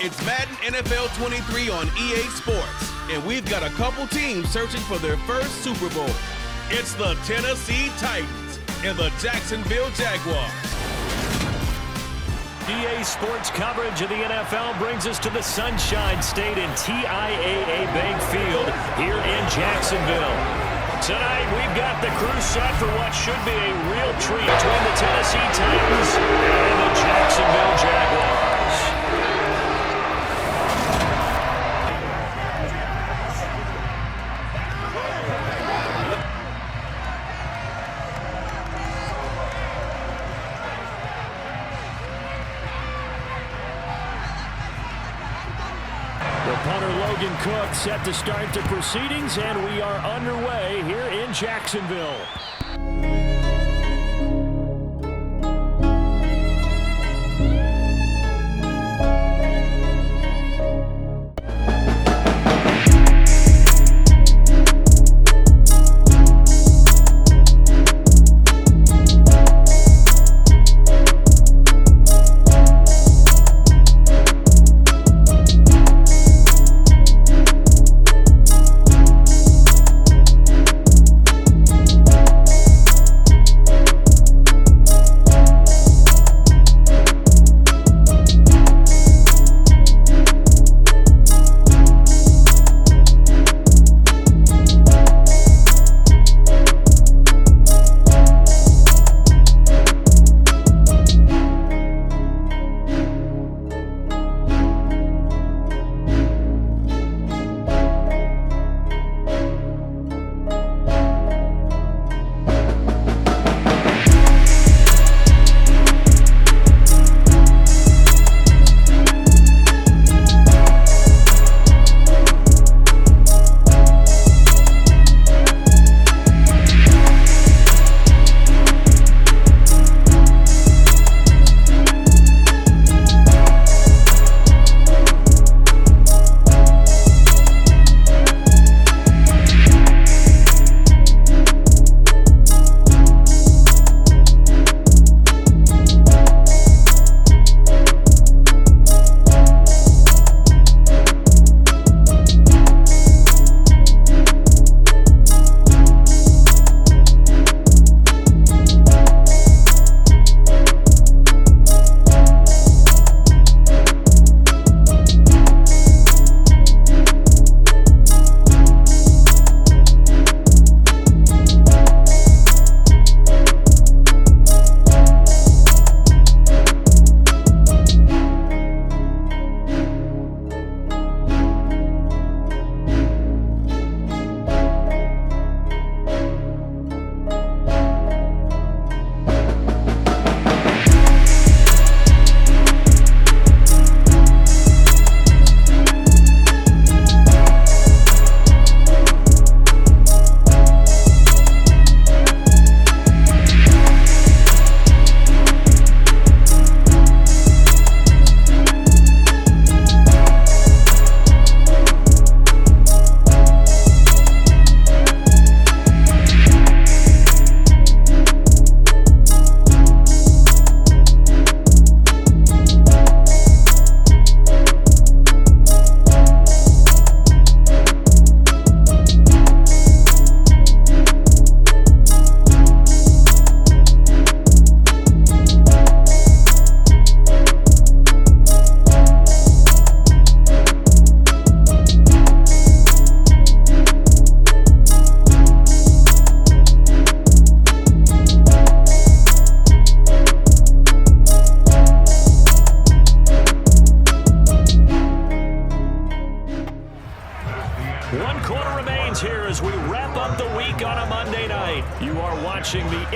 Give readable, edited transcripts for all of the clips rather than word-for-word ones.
It's Madden NFL 23 on EA Sports, and we've got a couple teams searching for their first Super Bowl. It's the Tennessee Titans and the Jacksonville Jaguars. EA Sports coverage of the NFL brings us to the Sunshine State in TIAA Bank Field here in Jacksonville. Tonight, we've got the crew set for what should be a real treat between the Tennessee Titans and the Jacksonville Jaguars. Cook set to start the proceedings, and we are underway here in Jacksonville.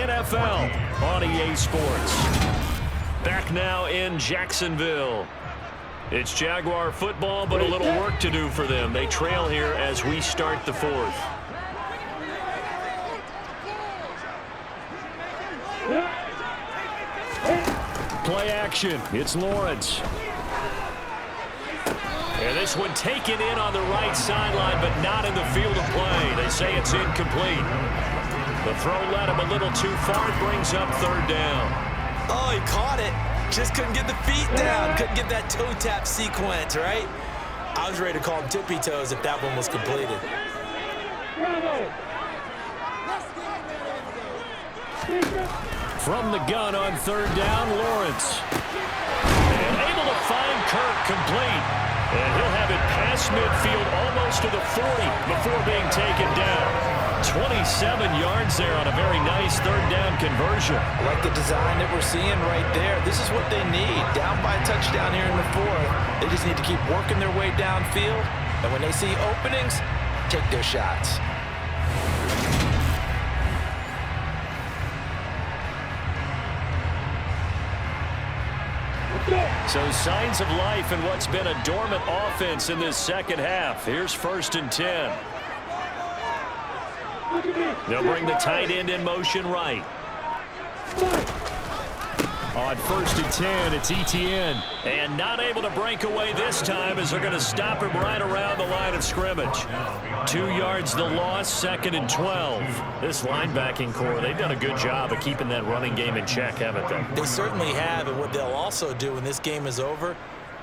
NFL on EA Sports. Back now in Jacksonville. It's Jaguar football, but a little work to do for them. They trail here as we start the fourth. Play action. It's Lawrence. And this one taken in on the right sideline, but not in the field of play. They say it's incomplete. The throw led him a little too far. It brings up third down. Oh, he caught it. Just couldn't get the feet down. Couldn't get that toe tap sequence, right? I was ready to call him tippy toes if that one was completed. From the gun on third down, Lawrence. And able to find Kirk complete. And he'll have it past midfield almost to the 40 before being taken down. 27 yards there on a very nice third down conversion. I like the design that we're seeing right there. This is what they need. Down by a touchdown here in the fourth. They just need to keep working their way downfield. And when they see openings, take their shots. So signs of life in what's been a dormant offense in this second half. Here's 1st and 10. They'll bring the tight end in motion right. On 1st and 10, it's Etienne. And not able to break away this time as they're going to stop him right around the line of scrimmage. 2 yards the loss, 2nd and 12. This linebacking core, they've done a good job of keeping that running game in check, haven't they? They certainly have, and what they'll also do when this game is over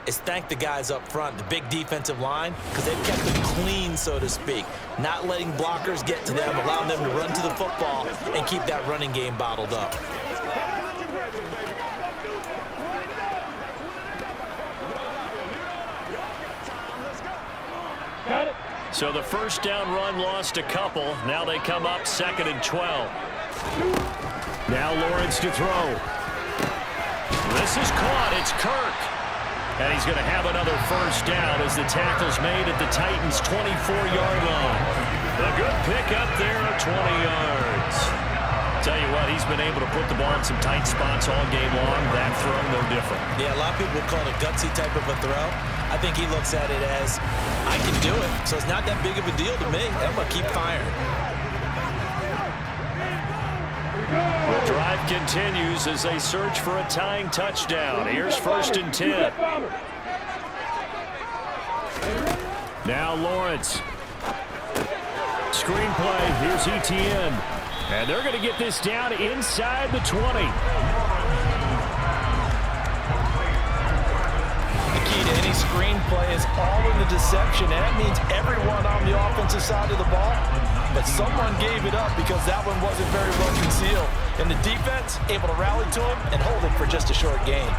is thank the guys up front, the big defensive line, because they've kept them clean, so to speak. Not letting blockers get to them, allowing them to run to the football and keep that running game bottled up. So the first down run lost a couple. Now they come up 2nd and 12. Now Lawrence to throw. This is caught. It's Kirk. And he's going to have another first down as the tackle's made at the Titans' 24-yard line. A good pick up there at 20 yards. Tell you what, he's been able to put the ball in some tight spots all game long. That throw, no different. Yeah, a lot of people would call it a gutsy type of a throw. I think he looks at it as, I can do it, so it's not that big of a deal to me. I'm going to keep firing. The drive continues as they search for a tying touchdown. Here's 1st and 10. Now Lawrence. Screenplay. Here's Etienne. And they're going to get this down inside the 20. The key to any screenplay is all in the deception, and that means everyone on the offensive side of the ball. But someone gave it up because that one wasn't very well concealed. And the defense able to rally to him and hold it for just a short gain.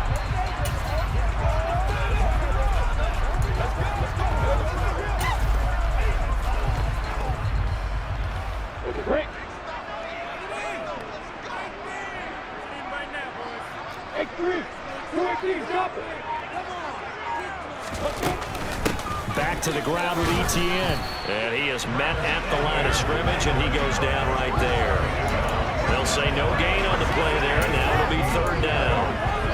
Break. Back to the ground with Etienne. And he is met at the line of scrimmage, and he goes down right there. They'll say no gain on the play there. Now it'll be 3rd down.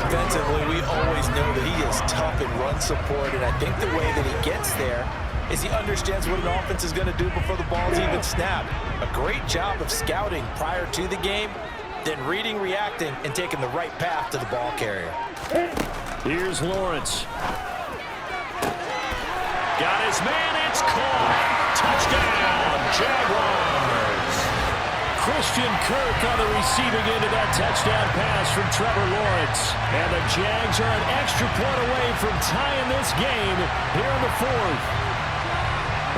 Defensively, we always know that he is tough in run support, and I think the way that he gets there is he understands what an offense is going to do before the ball's even snapped. A great job of scouting prior to the game, then reading, reacting, and taking the right path to the ball carrier. Here's Lawrence. Got his man, it's caught. Touchdown, Jaguars. Christian Kirk on the receiving end of that touchdown pass from Trevor Lawrence. And the Jags are an extra point away from tying this game here in the 4th.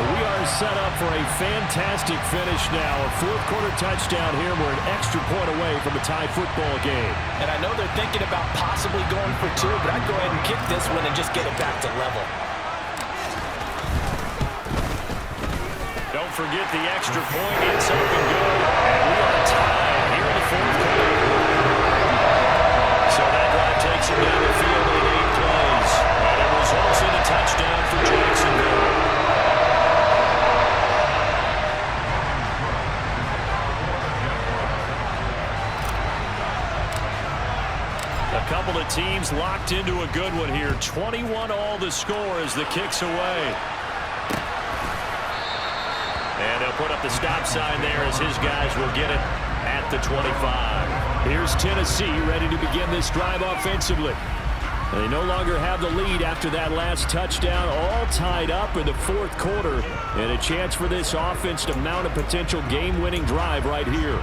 We are set up for a fantastic finish now. A 4th quarter touchdown here. We're an extra point away from a tie football game. And I know they're thinking about possibly going for 2, but I'd go ahead and kick this one and just get it back to level. Don't forget the extra point. It's up and good. And we are tied here in the 4th quarter. So that drive takes him down the field in 8 plays. And it results in a touchdown for Jacksonville. A couple of teams locked into a good one here. 21 all the score as the kick's away. And they'll put up the stop sign there as his guys will get it at the 25. Here's Tennessee ready to begin this drive offensively. They no longer have the lead after that last touchdown, all tied up in the 4th quarter, and a chance for this offense to mount a potential game-winning drive right here.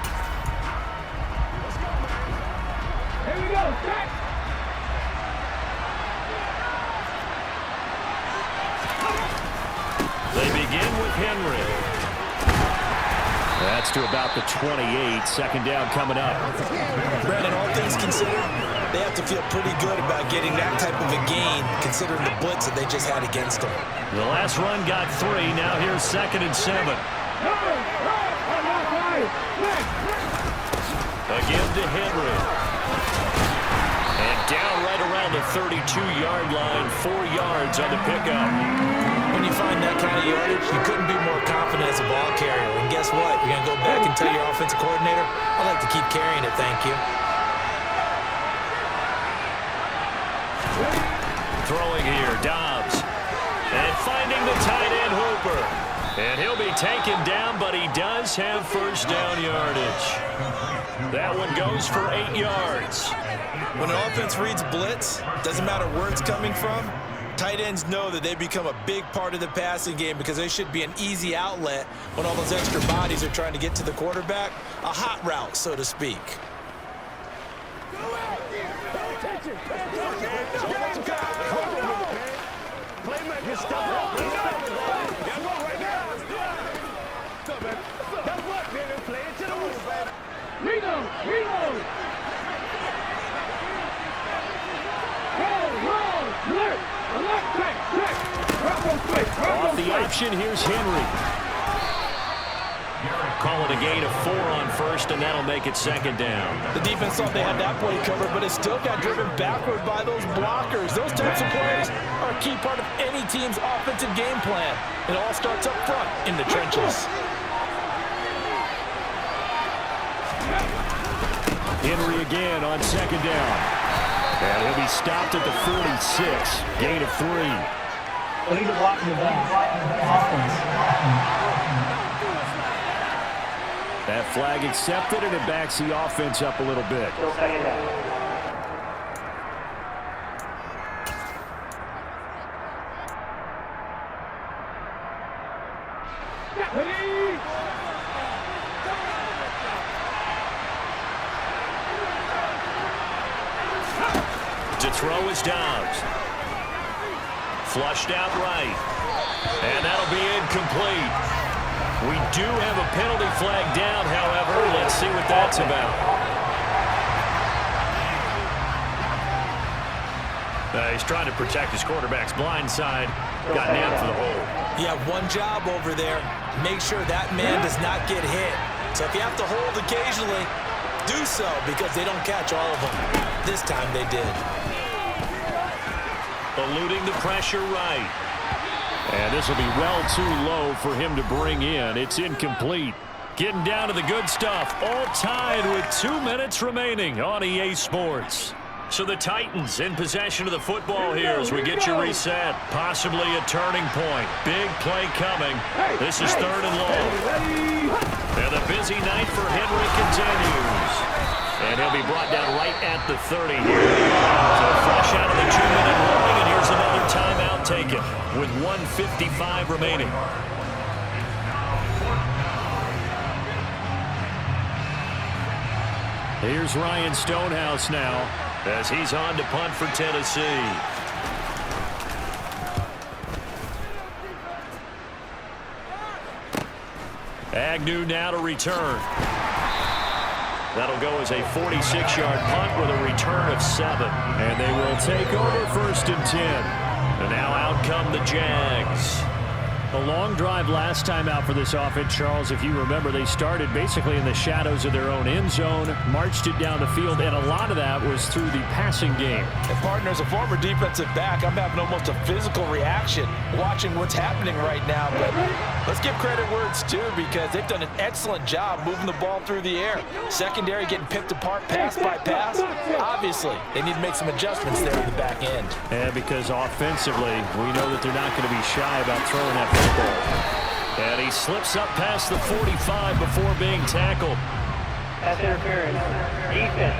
Here we go, Jack. begin with Henry. That's to about the 28. Second down coming up. Brandon, all things considered, they have to feel pretty good about getting that type of a gain, considering the blitz that they just had against them. The last run got 3. Now here's 2nd and 7. Again to Henry. And down right around the 32-yard line. 4 yards on the pickup. When you find that kind of yardage, you couldn't be more confident as a ball carrier. And guess what? You're going to go back and tell your offensive coordinator, I'd like to keep carrying it, thank you. Throwing here, Dobbs. And finding the tight end, Hooper. And he'll be taken down, but he does have first down yardage. That one goes for 8 yards. When an offense reads blitz, doesn't matter where it's coming from, tight ends know that they become a big part of the passing game because they should be an easy outlet when all those extra bodies are trying to get to the quarterback. A hot route, so to speak. Off the option, here's Henry. Call it a gain of 4 on first, and that'll make it 2nd down. The defense thought they had that play covered, but it still got driven backward by those blockers. Those types of plays are a key part of any team's offensive game plan. It all starts up front in the trenches. Henry again on 2nd down. And he'll be stopped at the 46. Gain of 3. That flag accepted, and it backs the offense up a little bit. To throw is Dobbs. Flushed out right. And that'll be incomplete. We do have a penalty flag down, however. Let's see what that's about. He's trying to protect his quarterback's blind side. Got nailed for the hole. You have one job over there. Make sure that man does not get hit. So if you have to hold occasionally, do so because they don't catch all of them. This time they did. Eluding the pressure right. And this will be well too low for him to bring in. It's incomplete. Getting down to the good stuff. All tied with 2 minutes remaining on EA Sports. So the Titans in possession of the football here as we get you reset. Possibly a turning point. Big play coming. This is 3rd and long. And the busy night for Henry continues. And he'll be brought down right at the 30 here. So fresh out of the 2-minute warning, and here's another timeout taken with 1:55 remaining. Here's Ryan Stonehouse now as he's on to punt for Tennessee. Agnew now to return. That'll go as a 46-yard punt with a return of 7. And they will take over 1st and 10. And now out come the Jags. A long drive last time out for this offense, Charles. If you remember, they started basically in the shadows of their own end zone, marched it down the field, and a lot of that was through the passing game. And partner, as a former defensive back, I'm having almost a physical reaction watching what's happening right now. But let's give credit where it's due because they've done an excellent job moving the ball through the air. Secondary getting picked apart pass by pass. Obviously, they need to make some adjustments there in the back end. And because offensively, we know that they're not going to be shy about throwing that football. And he slips up past the 45 before being tackled. Pass interference. Defense.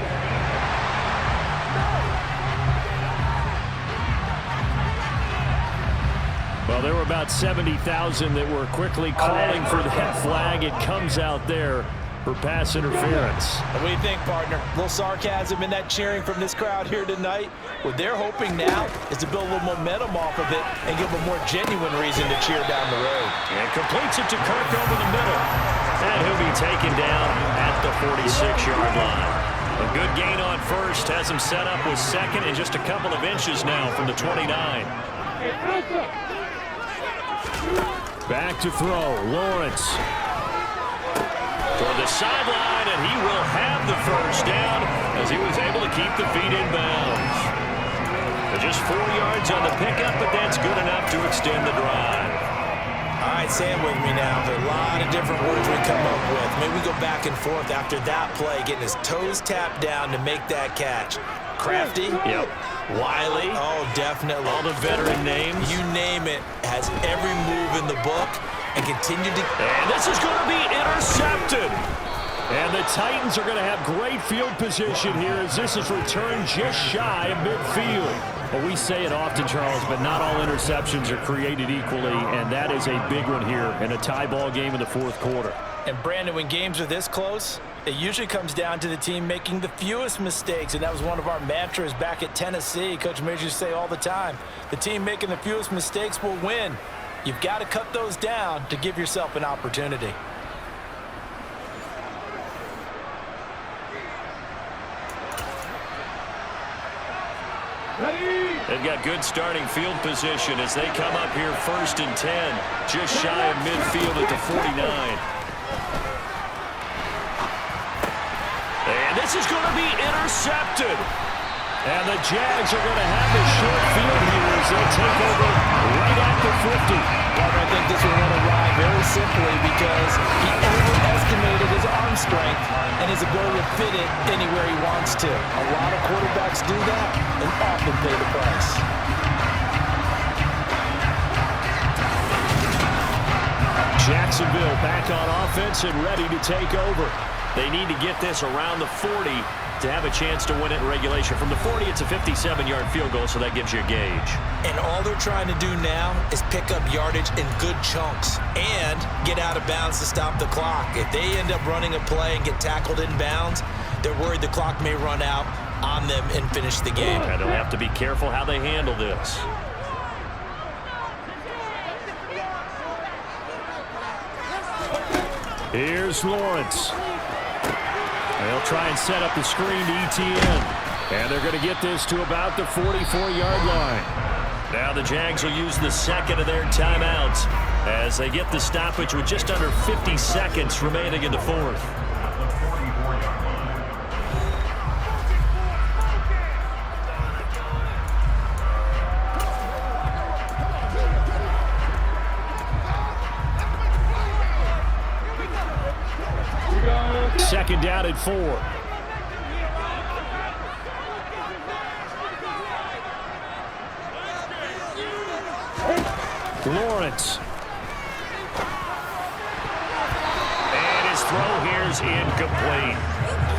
Well, there were about 70,000 that were quickly calling for that flag. It comes out there for pass interference. What do you think, partner? A little sarcasm in that cheering from this crowd here tonight. What they're hoping now is to build a little momentum off of it and give them a more genuine reason to cheer down the road. And completes it to Kirk over the middle. And he'll be taken down at the 46-yard line. A good gain on first has him set up with second and just a couple of inches now from the 29. Back to throw, Lawrence. Toward the sideline, and he will have the first down as he was able to keep the feet in bounds. Just 4 yards on the pickup, but that's good enough to extend the drive. All right, say it with me now. There are a lot of different words we come up with. Maybe we go back and forth after that play, getting his toes tapped down to make that catch. Crafty? Yep. Wiley? Oh, definitely. All the veteran names. You name it. Has every move in the book and continue to... And this is going to be intercepted. And the Titans are going to have great field position here as this is returned just shy of midfield. Well, we say it often, Charles, but not all interceptions are created equally, and that is a big one here in a tie ball game in the fourth quarter. And, Brandon, when games are this close, it usually comes down to the team making the fewest mistakes, and that was one of our mantras back at Tennessee. Coach Majors used to say all the time, the team making the fewest mistakes will win. You've got to cut those down to give yourself an opportunity. They've got good starting field position as they come up here 1st and 10, just shy of midfield at the 49. And this is going to be intercepted. And the Jags are going to have a short field here as they take over right at the 50. Well, I think this one went awry very simply because he overestimated his arm strength and his ability to fit it anywhere he wants to. A lot of quarterbacks do that and often pay the price. Jacksonville back on offense and ready to take over. They need to get this around the 40 to have a chance to win it in regulation. From the 40, it's a 57-yard field goal, so that gives you a gauge. And all they're trying to do now is pick up yardage in good chunks and get out of bounds to stop the clock. If they end up running a play and get tackled in bounds, they're worried the clock may run out on them and finish the game. And they'll have to be careful how they handle this. Here's Lawrence. They'll try and set up the screen to ETN. And they're going to get this to about the 44-yard line. Now the Jags will use the second of their timeouts as they get the stoppage with just under 50 seconds remaining in the fourth. Second down at 4. Lawrence. And his throw here is incomplete.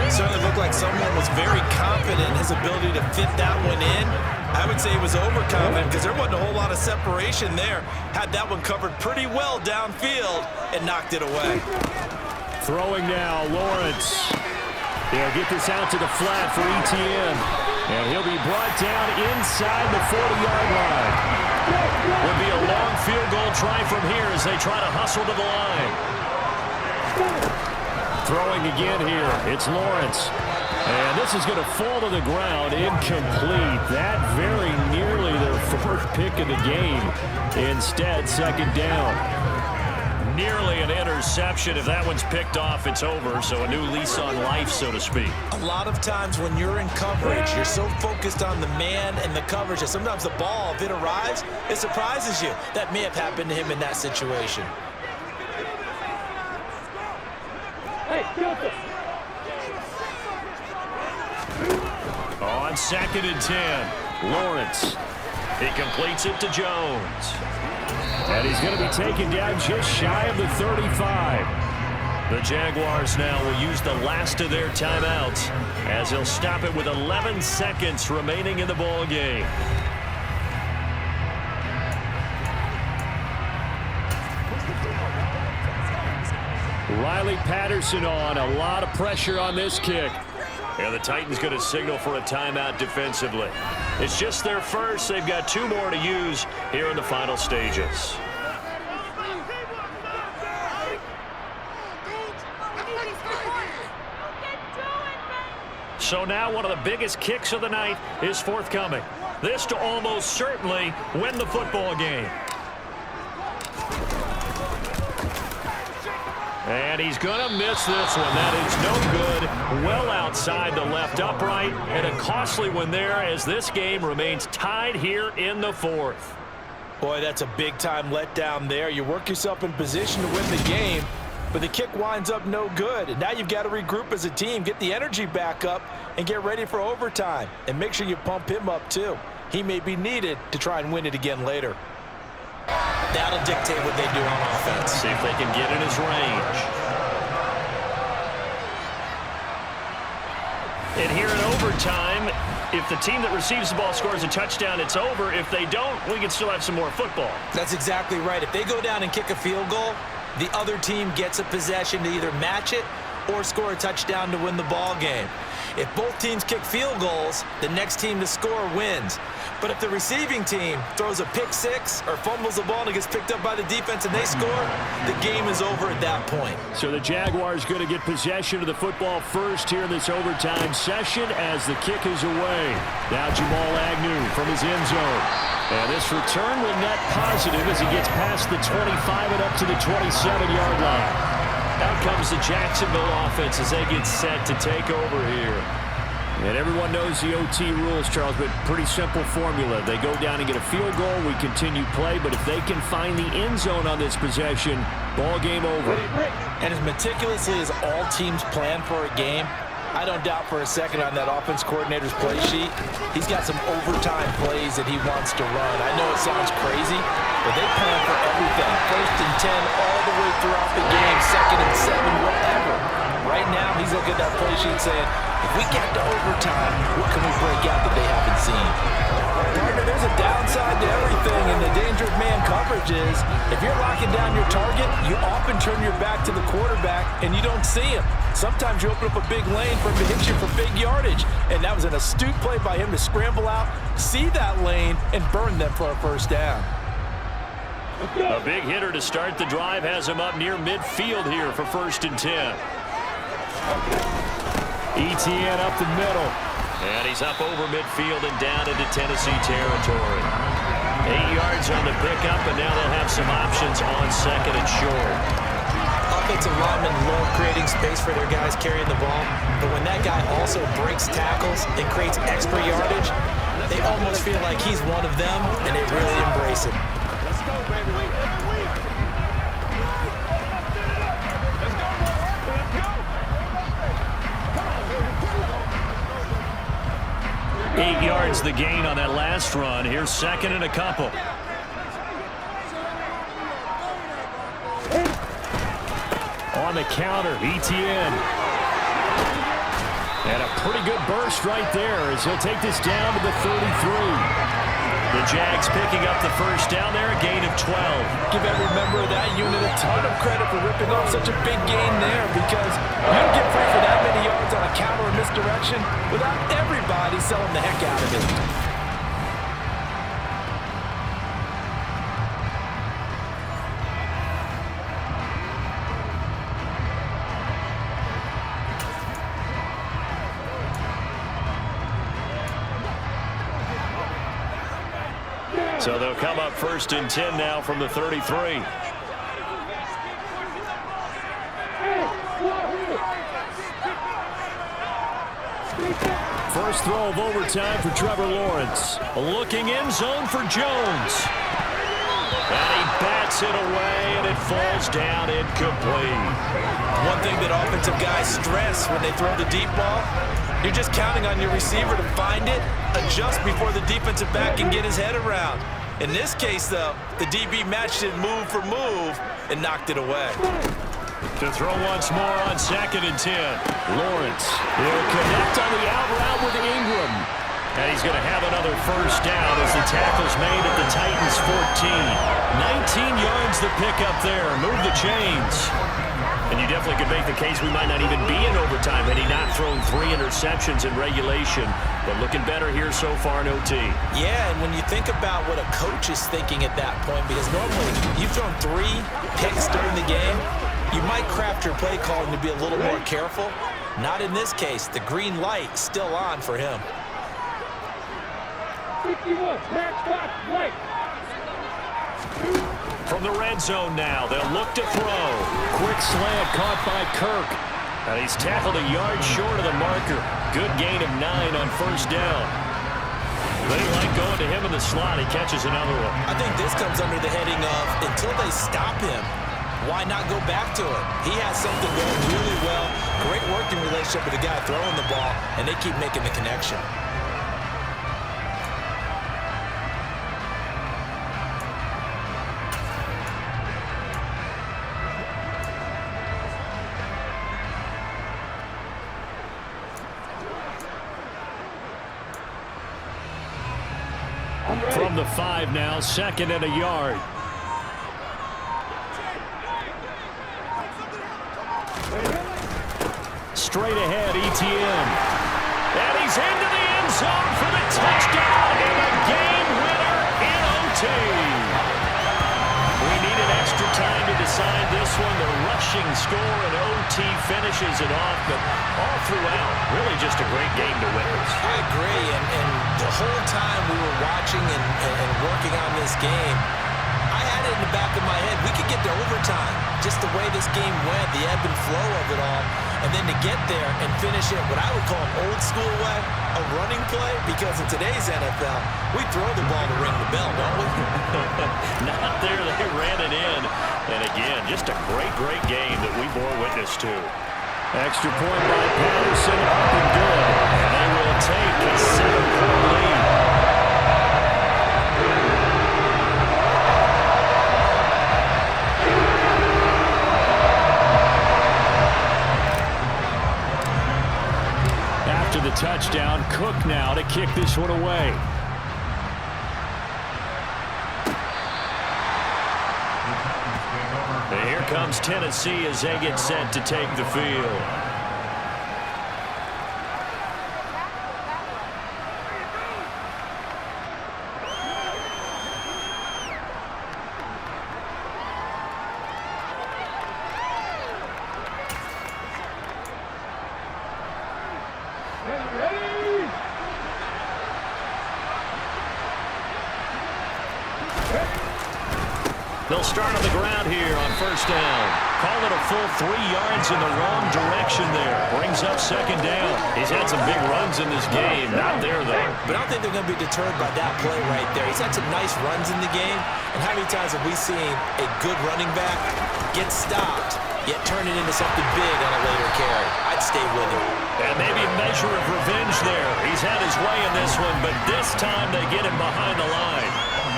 It certainly looked like someone was very confident in his ability to fit that one in. I would say he was overconfident because there wasn't a whole lot of separation there. Had that one covered pretty well downfield and knocked it away. Throwing now, Lawrence. They'll get this out to the flat for ETN. And he'll be brought down inside the 40-yard line. Would be a long field goal try from here as they try to hustle to the line. Throwing again here. It's Lawrence. And this is going to fall to the ground. Incomplete. That very nearly their fourth pick of the game. Instead, second down. Nearly an interception. If that one's picked off, it's over. So a new lease on life, so to speak. A lot of times when you're in coverage, you're so focused on the man and the coverage that sometimes the ball, if it arrives, it surprises you. That may have happened to him in that situation. On 2nd and 10, Lawrence. He completes it to Jones. And he's going to be taken down just shy of the 35. The Jaguars now will use the last of their timeouts as he'll stop it with 11 seconds remaining in the ball game. Riley Patterson on. A lot of pressure on this kick. And the Titans going to signal for a timeout defensively. It's just their first. They've got 2 more to use here in the final stages. So now one of the biggest kicks of the night is forthcoming. This to almost certainly win the football game. And he's going to miss this one. That is no good. Well outside the left upright. And a costly one there as this game remains tied here in the 4th. Boy, that's a big-time letdown there. You work yourself in position to win the game, but the kick winds up no good. And now you've got to regroup as a team, get the energy back up, and get ready for overtime. And make sure you pump him up, too. He may be needed to try and win it again later. That'll dictate what they do on offense. See if they can get in his range. And here in overtime, if the team that receives the ball scores a touchdown, it's over. If they don't, we can still have some more football. That's exactly right. If they go down and kick a field goal, the other team gets a possession to either match it or score a touchdown to win the ball game. If both teams kick field goals, the next team to score wins. But if the receiving team throws a pick six or fumbles the ball and it gets picked up by the defense and they score, the game is over at that point. So the Jaguars going to get possession of the football first here in this overtime session as the kick is away. Now Jamal Agnew from his end zone. And this return will net positive as he gets past the 25 and up to the 27-yard line. Out comes the Jacksonville offense as they get set to take over here. And everyone knows the OT rules, Charles, but pretty simple formula. They go down and get a field goal, we continue play, but if they can find the end zone on this possession, ball game over. And as meticulously as all teams plan for a game, I don't doubt for a second on that offense coordinator's play sheet, he's got some overtime plays that he wants to run. I know it sounds crazy, but they plan for everything. 1st and 10 all the way throughout the game, 2nd and 7, whatever. Right now, he's looking at that play sheet saying, if we get to overtime, what can we break out that they haven't seen? Partner, there's a downside to everything, and the danger of man coverage is if you're locking down your target, you often turn your back to the quarterback and you don't see him. Sometimes you open up a big lane for him to hit you for big yardage, and that was an astute play by him to scramble out, see that lane, and burn them for a first down. A big hitter to start the drive has him up near midfield here for 1st and 10. ETN up the middle. And he's up over midfield and down into Tennessee territory. 8 yards on the pickup, and now they'll have some options on 2nd and short. Offensive linemen love creating space for their guys carrying the ball, but when that guy also breaks tackles and creates extra yardage, they almost feel like he's one of them, and they really embrace it. Let's go, baby. 8 yards the gain on that last run. Here's 2nd and a couple. On the counter, ETN. And a pretty good burst right there as he'll take this down to the 33. The Jags picking up the first down there, a gain of 12. Give every member of that unit a ton of credit for ripping off such a big gain there, because you don't get free for that many yards on a counter or misdirection without everybody selling the heck out of it. So they'll come up 1st and 10 now from the 33. First throw of overtime for Trevor Lawrence. Looking in zone for Jones. And he bats it away, and it falls down incomplete. One thing that offensive guys stress when they throw the deep ball, you're just counting on your receiver to find it, adjust before the defensive back can get his head around. In this case, though, the DB matched it move for move and knocked it away. To throw once more on 2nd and 10. Lawrence will connect on the out route with Ingram. And he's going to have another first down as the tackle's made at the Titans 14. 19 yards the pick up there. Move the chains. And And you definitely could make the case we might not even be in overtime had he not thrown 3 interceptions in regulation. But looking better here so far in OT. Yeah, and when you think about what a coach is thinking at that point, because normally you've thrown 3 picks during the game, you might craft your play calling to be a little more careful. Not in this case. The green light still on for him. 51, match clock, light. From the red zone now, they'll look to throw. Quick slant caught by Kirk. And he's tackled a yard short of the marker. Good gain of 9 on first down. They like going to him in the slot. He catches another one. I think this comes under the heading of until they stop him, why not go back to it? He has something going really well. Great working relationship with the guy throwing the ball, and they keep making the connection. From the 5 now, 2nd and a yard. Straight ahead, ETN. And he's into the end zone for the touchdown and a game winner in OT. We needed extra time to decide this one. The rushing score and OT finishes it off, but all throughout, really just a great game to witness. I agree, and the whole time we were watching and working on this game, I had it in the back of my head. We could get to overtime. Just the way this game went, the ebb and flow of it all. And then to get there and finish it what I would call an old school way, a running play, because in today's NFL, we throw the ball to ring the bell, don't we? Not there. They ran it in. And again, just a great, great game that we bore witness to. Extra point by Patterson, up and good. And they will take a 7-point lead. After the touchdown, Cook now to kick this one away. And here comes Tennessee as they get set to take the field. They'll start on the ground here on first down. Call it a full 3 yards in the wrong direction there. Brings up 2nd down. He's had some big runs in this game. Not there, though. But I don't think they're going to be deterred by that play right there. He's had some nice runs in the game. And how many times have we seen a good running back get stopped, yet turn it into something big on a later carry? I'd stay with him. And maybe a measure of revenge there. He's had his way in this one, but this time they get him behind the line.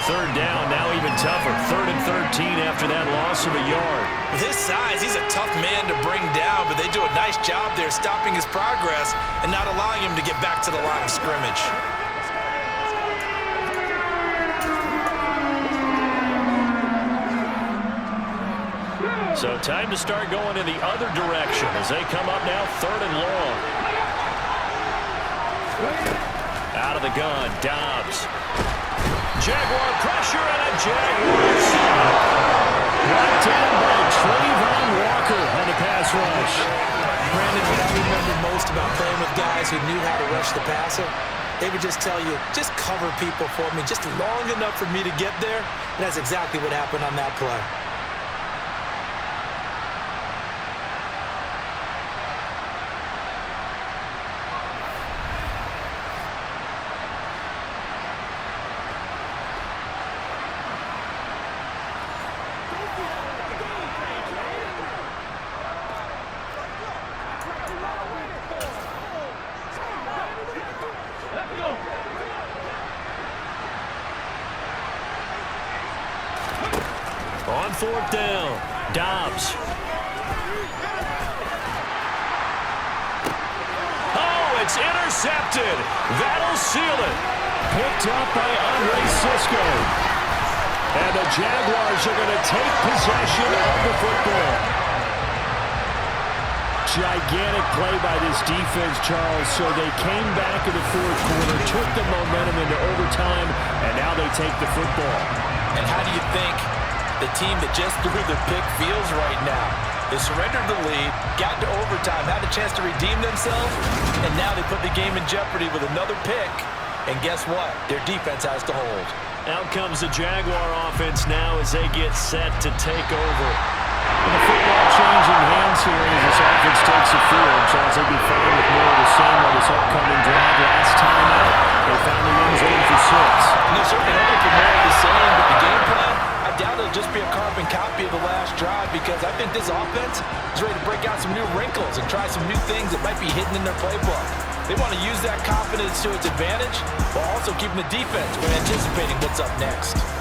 3rd down, now even tougher. 3rd and 13 after that loss of a yard. With his size, he's a tough man to bring down, but they do a nice job there stopping his progress and not allowing him to get back to the line of scrimmage. So time to start going in the other direction as they come up now 3rd and long. Out of the gun, Dobbs. Jaguar pressure and a Jaguar stop. Brought down by Trayvon Walker on the pass rush. Brandon, what I remember most about playing with guys who knew how to rush the passer, they would just tell you, just cover people for me, just long enough for me to get there. And that's exactly what happened on that play. On 4th down, Dobbs. Oh, it's intercepted. That'll seal it. Picked up by Andre Cisco. And the Jaguars are going to take possession of the football. gigantic play by this defense, Charles. So they came back in the fourth quarter, took the momentum into overtime, and now they take the football. And how do you think the team that just threw the pick feels right now? They surrendered the lead, got to overtime, had a chance to redeem themselves, and now they put the game in jeopardy with another pick. And guess what? Their defense has to hold. Out comes the Jaguar offense now as they get set to take over. And the football changing hands here as this offense takes the field. Charles, they'll be fine with more of the same on this upcoming drive. Last time out, they found the end zone for 6. And they're certainly hoping for more of the same, but the game plan, I doubt it'll just be a carbon copy of the last drive, because I think this offense is ready to break out some new wrinkles and try some new things that might be hidden in their playbook. They want to use that confidence to its advantage while also keeping the defense from anticipating what's up next.